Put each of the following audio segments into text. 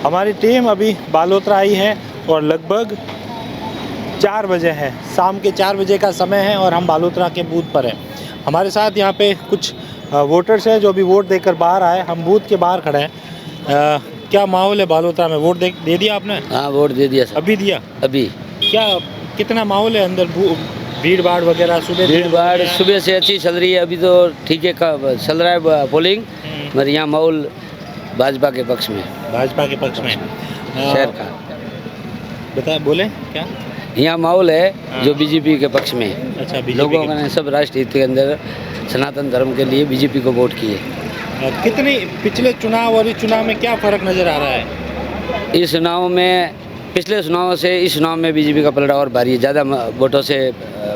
हमारी टीम अभी बालोतरा आई है और लगभग 4 बजे है, शाम के 4 बजे का समय है और हम बालोतरा के बूथ पर हैं। हमारे साथ यहाँ पे कुछ वोटर्स हैं जो अभी वोट देकर बाहर आए। हम बूथ के बाहर खड़े हैं। क्या माहौल है बालोतरा में? वोट दे दिया आपने? हाँ, वोट दे दिया सर। अभी दिया? अभी। क्या कितना माहौल है अंदर? भीड़ भाड़ वगैरह? भीड़ भाड़ सुबह से अच्छी चल रही है। अभी तो ठीक है चल रहा है पोलिंग, मगर यहाँ माहौल भाजपा के पक्ष में। भाजपा के पक्ष में शहर का बता बोले क्या? यहाँ माहौल है जो बीजेपी के पक्ष में है। अच्छा, लोगों ने सब राष्ट्र हित के अंदर सनातन धर्म के लिए बीजेपी को वोट किए। कितनी पिछले चुनाव और इस चुनाव में क्या फ़र्क नज़र आ रहा है? इस चुनाव में पिछले चुनाव से इस चुनाव में बीजेपी का पलड़ा और भारी है। ज़्यादा वोटों से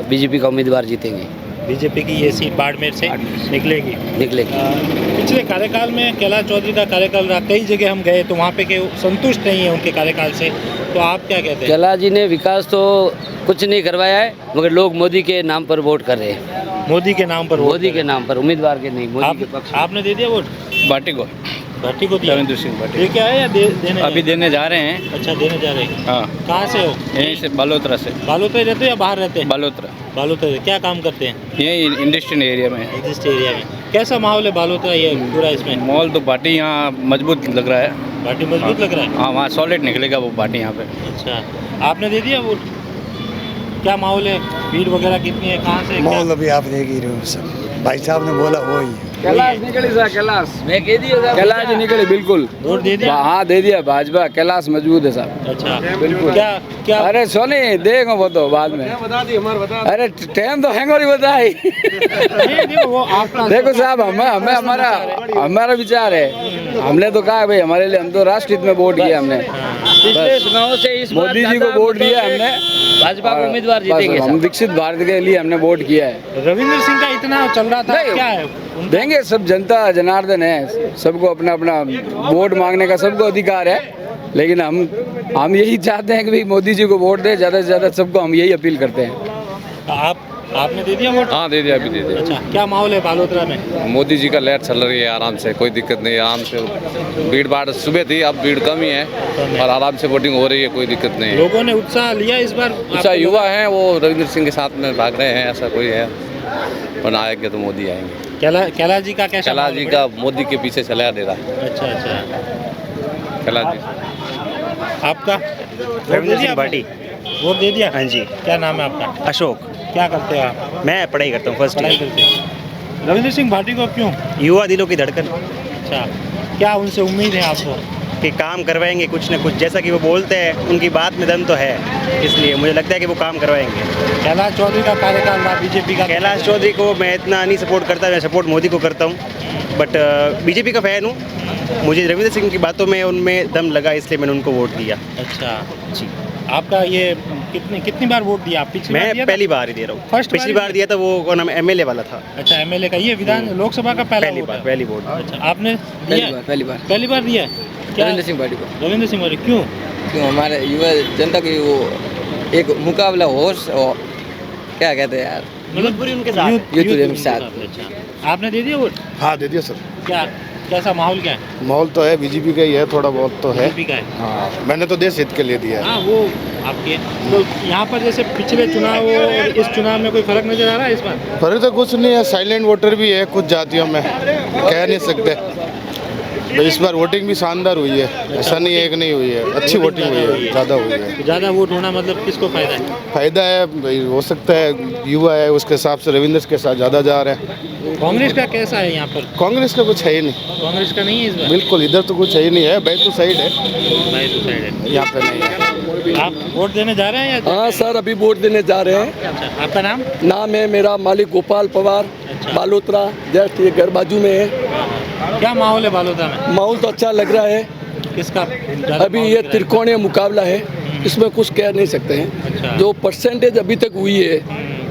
बीजेपी का उम्मीदवार जीतेंगे। बीजेपी की ये सीट बाड़मेर से निकलेगी। पिछले कार्यकाल में कैलाश चौधरी का कार्यकाल रहा, कई जगह हम गए तो वहाँ पे के संतुष्ट नहीं है उनके कार्यकाल से, तो आप क्या कहते हैं? कैलाश जी ने विकास तो कुछ नहीं करवाया है, मगर लोग मोदी के नाम पर वोट कर रहे हैं। मोदी के नाम पर? मोदी के नाम पर, उम्मीदवार के नहीं, मोदी के पक्ष। आपने दे दिया वोट? भाटी को दिया। रविंद्र सिंह भाटी। ये क्या है या देने? अभी देने जा रहे हैं। अच्छा, देने जा रहे हैं। हाँ। कहाँ से हो? यहीं से बालोतरा से। बालोतरा रहते हो या बाहर रहते हैं? बालोतरा। क्या काम करते हैं? यही इंडस्ट्रियल एरिया में। इंडस्ट्रियल एरिया में कैसा माहौल है बालोतरा ये पूरा? इसमें मॉल तो भाटी यहाँ मजबूत लग रहा है। भाटी मजबूत लग रहा है? हाँ, वहाँ सॉलिड निकलेगा वो भाटी यहाँ पे। अच्छा, आपने दे दिया वोट? क्या माहौल है? भीड़ वगैरह कितनी है? कहाँ से? माहौल अभी आप देख ही रहे हो सब, भाई साहब ने बोला वो ही। कैलाश निकली सर, मैं कह दिया कैलाश निकले बिल्कुल। वोट दे दिया? हाँ, दे दिया भाजपा। कैलाश मजबूत है साहब। अच्छा, बिल्कुल। क्या? अरे सोनी देगा वो तो बाद में। अरे टाइम तो हैंगर ही बताई। वो आपका देखो साहब, हमें हमारा विचार है। हमने तो कहा भाई हमारे लिए, हम तो राष्ट्र हित में वोट किया हमने। पिछले चुनाव से इस मोदी जी को वोट दिया हमने। भाजपा को उम्मीदवार जीतेंगे। हम विकसित भारत के लिए हमने वोट किया है। रविंद्र सिंह का इतना चल रहा था, क्या है? देंगे सब, जनता जनार्दन है, सबको अपना अपना वोट मांगने का सबको अधिकार है। लेकिन हम यही चाहते हैं कि भाई मोदी जी को वोट दे ज़्यादा से ज़्यादा, सबको हम यही अपील करते हैं। आपने दे दिया वोट? हाँ, दे दिया, अभी दे दिया। अच्छा, क्या माहौल है बालोतरा में? मोदी जी का लहर चल रही है आराम से, कोई दिक्कत नहीं है। आराम से भीड़ भाड़ सुबह थी, अब भीड़ कम ही है और आराम से वोटिंग हो रही है, कोई दिक्कत नहीं है। लोगों ने उत्साह लिया इस बार? अच्छा, युवा हैं वो रविंद्र सिंह के साथ में भाग रहे हैं, ऐसा कोई है। पर आएंगे तो मोदी आएंगे। कैलाश जी का कैसा? कैलाश जी का मोदी के पीछे चला दे रहा है। अच्छा। कैलाश जी। आपका? रविंद्र सिंह भाटी। वोट दे दिया? हाँ जी। क्या नाम है आपका? अशोक। क्या करते हैं आप? मैं पढ़ाई करता हूँ, फर्स्ट पढ़ाई ईयर। करते हैं। रविंद्र सिंह भाटी को क्यों? युवा दिलों की धड़कन। अच्छा, क्या उनसे उम्मीद है आपको? कि काम करवाएंगे कुछ न कुछ, जैसा कि वो बोलते हैं, उनकी बात में दम तो है, इसलिए मुझे लगता है कि वो काम करवाएंगे। कैलाश चौधरी का कार्यकाल रहा बीजेपी का? कैलाश चौधरी को मैं इतना नहीं सपोर्ट करता, मैं सपोर्ट मोदी को करता हूँ, बट बीजेपी का फ़ैन हूँ। मुझे रविंद्र सिंह की बातों में उनमें दम लगा, इसलिए मैंने उनको वोट दिया। अच्छा जी। आपका ये कितनी बार वोट दिया आप? पिछली मैं पहली बार ही दे रहा हूँ। फर्स्ट पिछली बार दिया था, वो कौन नाम एमएलए वाला था। अच्छा, एमएलए का। ये विधान लोकसभा का पहली वोट। अच्छा, आपने दिया? पहली बार दिया? रविंद्र सिंह भाटी को। रविंद्र सिंह भाटी क्यों? हमारे युवा जनता की वो एक मुकाबला होश, क्या कहते हैं यार, मतलब पूरी उनके साथ यूथ के साथ। अच्छा, आपने दे दिया वोट? हाँ, दे दिया सर। क्या कैसा माहौल क्या है? माहौल तो है बीजेपी का ही है, थोड़ा बहुत तो है। बीजेपी का है? हाँ, मैंने तो देश हित के लिए दिया है। हाँ, वो आपके। तो यहाँ पर जैसे पिछले चुनाव और इस चुनाव में कोई फर्क नजर आ रहा है इस बार? फर्क तो कुछ नहीं है, साइलेंट वोटर भी है कुछ जातियों में, कह नहीं सकते। तो इस बार वोटिंग भी शानदार हुई है, ऐसा नहीं है कि नहीं हुई है, अच्छी वोटिंग हुई है, ज़्यादा हुई है। ज़्यादा वोट होना मतलब किसको फायदा है? फायदा है भाई, हो सकता है युवा है उसके हिसाब से रविंद्र के साथ ज़्यादा जा रहे हैं। कांग्रेस का कैसा है यहाँ पर? कांग्रेस का कुछ है ही नहीं। कांग्रेस का नहीं है इस बार? बिल्कुल, इधर तो कुछ है ही नहीं है, बैतूल साइड है, साइड है, यहाँ पे नहीं है। आप वोट देने जा रहे हैं या? हाँ सर, अभी वोट देने जा रहे हैं। अच्छा, आपका नाम? नाम है मेरा मालिक गोपाल पवार। बालोतरा जस्ट ये घर बाजू में है। क्या माहौल है बालोतरा में? माहौल तो अच्छा लग रहा है। किसका? अभी ये त्रिकोणीय मुकाबला है, इसमें कुछ कह नहीं सकते हैं। अच्छा। जो परसेंटेज अभी तक हुई है,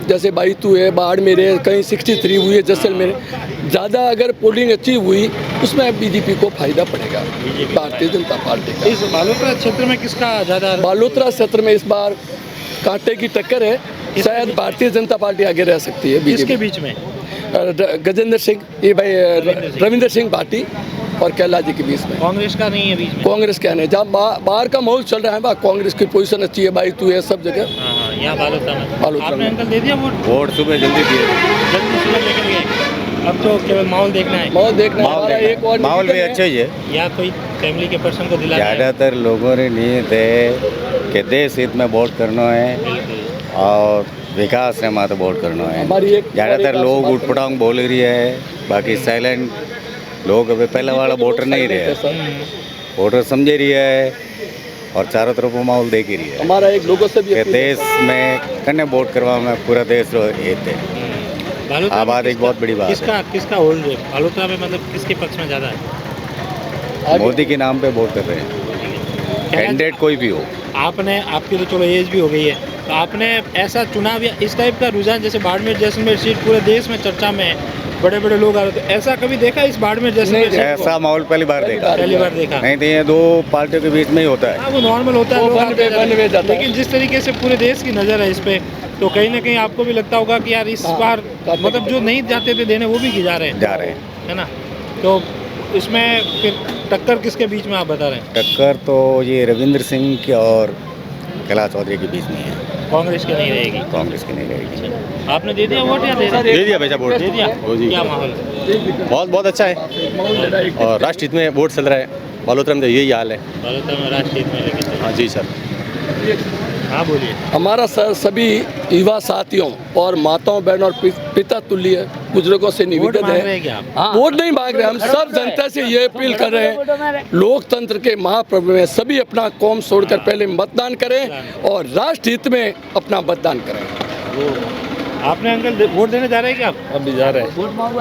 जैसे बाईतू है, बाड़मेर है, कहीं 63 हुई है, जैसलमेर। ज़्यादा अगर पोलिंग अच्छी हुई उसमें बीजेपी को फायदा पड़ेगा, भारतीय जनता पार्टी का। इस बालोतरा क्षेत्र में किसका ज़्यादा? बालोतरा क्षेत्र में इस बार कांटे की टक्कर है, शायद भारतीय जनता पार्टी आगे रह सकती है। किसके बीच में? गजेंद्र सिंह, ये भाई रविंद्र सिंह भाटी और कैलाश जी के बीच में। कांग्रेस का नहीं है बीच में? कांग्रेस क्या नहीं, जहाँ बाहर का माहौल चल रहा है वहाँ कांग्रेस की पोजीशन अच्छी है भाई, तू है सब जगह। हाँ, यहाँ बालोतरा में। बालोतरा आपने में। अंकल दे दिया वोट? वोट सुबह जल्दी दिए, जल्दी सुबह लेकर गए। अब तो केवल माहौल देखना है। माहौल देखना है, हमारा एक और माहौल भी अच्छा ही है। या कोई फैमिली के पर्सन को दिलाना है। ज़्यादातर लोगों ने नीयत है कि देश हित में वोट करना है बिल्कुल। और विकास में मात्र वोट करना है। हमारी एक ज़्यादातर लोग उठपटांग बोल रही है, बाकी साइलेंट लोग अभी पहले वाला वोटर नहीं रहे, वोटर समझे रही है और चारों तरफ माहौल देख ही रही है हमारा एक लोगों से भी कि देश में कन्ने वोट करवा में पूरा देश हित है। बालोतरा में आबाद एक बहुत बड़ी बात है। किसका होल्ड है बालोतरा में, मतलब किसके पक्ष में ज़्यादा है? मोदी के नाम पे वोट कर रहे हैं, कैंडिडेट कोई भी हो। आपने, आपकी तो चलो एज भी हो गई है, तो आपने ऐसा चुनाव या इस टाइप का रुझान, जैसे बाड़मेर जैसलमेर सीट पूरे देश में चर्चा में है, बड़े बड़े लोग आ रहे थे, ऐसा कभी देखा इस बाड़मेर जैसलमेर सीट को? ऐसा माहौल पहली बार देखा। पहली बार देखा। नहीं तो ये दो पार्टियों के बीच में ही होता है। हाँ, वो नॉर्मल होता है, वो लोग वन आते वे जाते हैं। जाता है। लेकिन जिस तरीके से पूरे देश की नज़र है इस पे, तो कहीं ना कहीं आपको भी लगता होगा कि यार इस बार मतलब जो नहीं जाते थे देने वो भी जा रहे हैं, है ना? तो इसमें फिर टक्कर किसके बीच में आप बता रहे हैं? टक्कर तो ये रविंद्र सिंह की और कैलाश चौधरी के बीच में है। कांग्रेस की नहीं रहेगी? कांग्रेस की नहीं रहेगी। आपने दे दिया वोट या दे दिया भैया वोट। दे दिया? ओ जी। क्या माहौल है? बहुत बहुत अच्छा है और राष्ट्र हित में वोट चल रहा है। बालोतरा में तो यही हाल है। बालोतरा में राष्ट्रीय में लेके चलो। हाँ जी सर। हाँ बोलिए। हमारा सभी युवा साथियों और माताओं बहनों और पिता तुल्य बुजुर्गों से वोट निवेदन मांग रहे है, हैं क्या आप? वोट नहीं मांग रहे, हम सब जनता से ये अपील कर रहे हैं, लोकतंत्र के महापर्व में सभी अपना कौम छोड़कर पहले मतदान करें और राष्ट्र हित में अपना मतदान करें। आपने अंकल वोट देने जा रहे हैं क्या आप? अभी जा रहे हैं।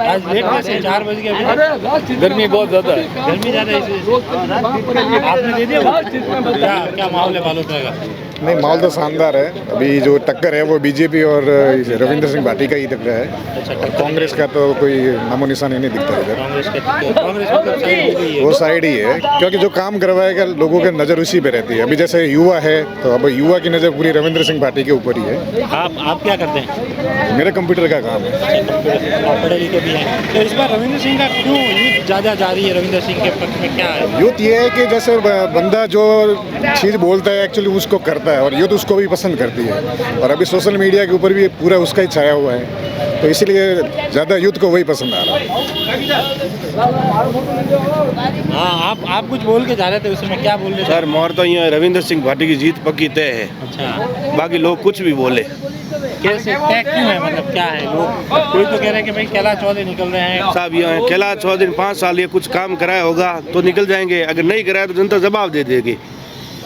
आज लेट कैसे 4 बज गए अभी? गर्मी बहुत ज़्यादा है। गर्मी ज़्यादा है इसलिए। आपने दे दिया वोट? क्या माहौल है बालोतरा का? नहीं, माहौल तो शानदार है। अभी जो टक्कर है वो बीजेपी और रविंद्र सिंह भाटी का ही दिख रहा है। अच्छा, और कांग्रेस का तो कोई नामो निशान ही नहीं दिखता इधर। कांग्रेस मतलब साइड हो गई है। वो साइड ही है, क्योंकि जो काम करवाएगा लोगों की नज़र उसी पे रहती है। अभी जैसे युवा है तो अब युवा की नज़र पूरी रविंद्र सिंह भाटी के ऊपर ही है। आप क्या करते हैं? मेरे कंप्यूटर का काम है। आप पढ़े लिखे भी हैं, तो इस बार रविंद्र सिंह का क्यों यूथ ज़्यादा जा रही है? रविंद्र सिंह के पक्ष में क्या है? यूथ ये है कि जैसे बंदा जो चीज़ बोलता है एक्चुअली उसको करता है, और यूथ उसको भी पसंद करती है। और अभी सोशल मीडिया के ऊपर भी पूरा उसका ही छाया हुआ है, तो इसीलिए ज़्यादा यूथ को वही पसंद आ रहा है। हाँ, आप कुछ बोल के जा रहे थे, उसमें क्या बोल रहे थे? सर मोर तो यहाँ रविंद्र सिंह भाटी की जीत पक्की तय है। अच्छा, बाकी लोग कुछ भी बोले। कैसे तय क्यों है, मतलब क्या है? लोग कोई तो कह रहे हैं कि भाई कैलाश चौधरी निकल रहे हैं। साहब यहाँ कैलाश चौधरी 5 साल ये कुछ काम कराया होगा तो निकल जाएंगे, अगर नहीं कराया तो जनता जवाब दे देगी।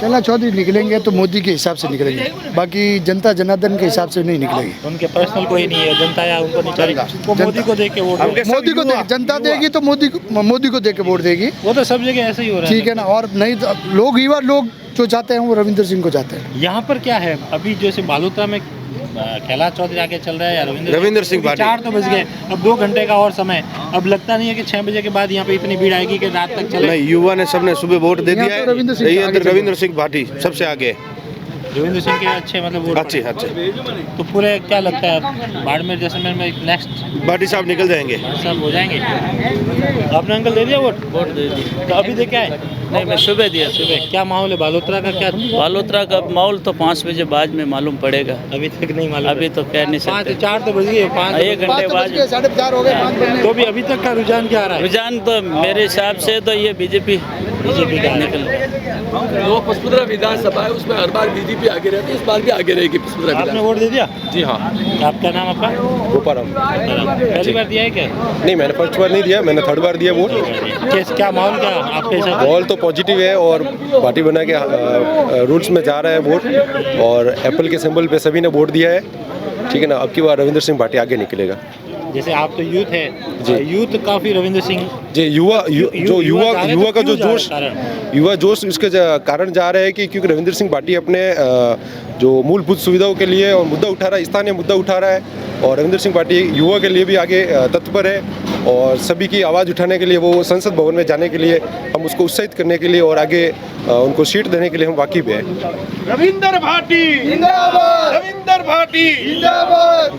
कैलाश चौधरी निकलेंगे तो मोदी के हिसाब से निकलेंगे, बाकी जनता जनार्दन के हिसाब से नहीं निकलेगी। उनके पर्सनल कोई नहीं है, जनता या उनको नहीं चाहिए, वो मोदी को देख के वोट देगी। मोदी को जनता देगी तो मोदी को देख के वोट देगी। वो तो सब जगह ऐसे ही हो रहा है। ठीक है ना, और नहीं तो लोग युवा लोग जो चाहते हैं वो रविंद्र सिंह को चाहते हैं। यहाँ पर क्या है अभी, जैसे बालोतरा में कैलाश चौधरी आगे चल रहा है या रविंद्र सिंह भाटी? 4 तो बज गए, अब 2 घंटे का और समय। अब लगता नहीं है कि 6 बजे के बाद यहाँ पे इतनी भीड़ आएगी कि रात तक चले? नहीं, युवा ने सबने सुबह वोट दे दिया है। रविंद्र रविंद्र सिंह भाटी सबसे आगे। रविंद्र सिंह के अच्छे मतलब वोट अच्छे अच्छे। तो पूरे क्या लगता है बाड़मेर जैसलमेर में नेक्स्ट भाटी साहब निकल जाएंगे? सब हो जाएंगे। आपने अंकल दे दिया वोट? दे दी। तो अभी दे क्या है? नहीं, मैं सुबह दिया। सुबह क्या माहौल है बालोतरा का? क्या बालोतरा का माहौल तो 5 बजे बाद में मालूम पड़ेगा, अभी तक नहीं मालूम? अभी तो कह नहीं सकते। 4 तो बज गए, 5 1 घंटे बाद 4:30 हो गए। तो भी अभी तक का रुझान क्या आ रहा है? रुझान तो मेरे हिसाब से तो ये बीजेपी का निकल। जो पचपदरा विधानसभा है उसमें हर बार बीजेपी आगे रहती है, इस बार भी आगे रहेगी पचपदरा। आपने वोट दे दिया? जी हाँ। आपका नाम आपका? गोपाराम। पहली बार दिया है क्या? नहीं, मैंने फर्स्ट बार नहीं दिया, मैंने 3rd बार दिया वोट। क्या माहौल क्या आपके हिसाब से? माहौल तो पॉजिटिव है और पार्टी बना के रूल्स में जा रहा है वोट, और एप्पल के सिंबल पे सभी ने वोट दिया है। ठीक है ना, अब की बार रविंद्र सिंह भाटी आगे निकलेगा। जैसे आप तो यूथ है, यूथ काफी रविंद्र सिंह जी, युवा का जो जोश, युवा जोश उसके कारण जा रहे हैं कि क्योंकि रविंद्र सिंह भाटी अपने जो मूलभूत सुविधाओं के लिए और मुद्दा उठा रहा है, स्थानीय मुद्दा उठा रहा है, और रविंद्र सिंह भाटी युवा के लिए भी आगे तत्पर है। और सभी की आवाज़ उठाने के लिए, वो संसद भवन में जाने के लिए, हम उसको उत्साहित करने के लिए और आगे उनको सीट देने के लिए हम वाकिफ हैं। रविंदर भाटी जिंदाबाद, रविंदर भाटी जिंदाबाद।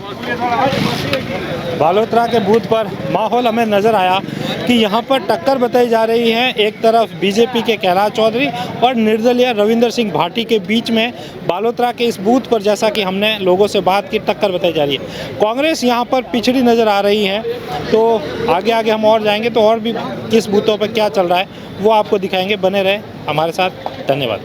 बालोतरा के बूथ पर माहौल हमें नज़र आया कि यहाँ पर टक्कर बताई जा रही है। एक तरफ बीजेपी के कैलाश चौधरी और निर्दलीय रविंदर सिंह भाटी के बीच में बालोतरा के इस बूथ पर, जैसा कि हमने लोगों से बात की, टक्कर बताई जा रही है। कांग्रेस यहाँ पर पिछड़ी नज़र आ रही है। तो आगे आगे हम और जाएंगे तो और भी किस बूथों पर क्या चल रहा है वो आपको दिखाएंगे। बने रहे हमारे साथ। धन्यवाद।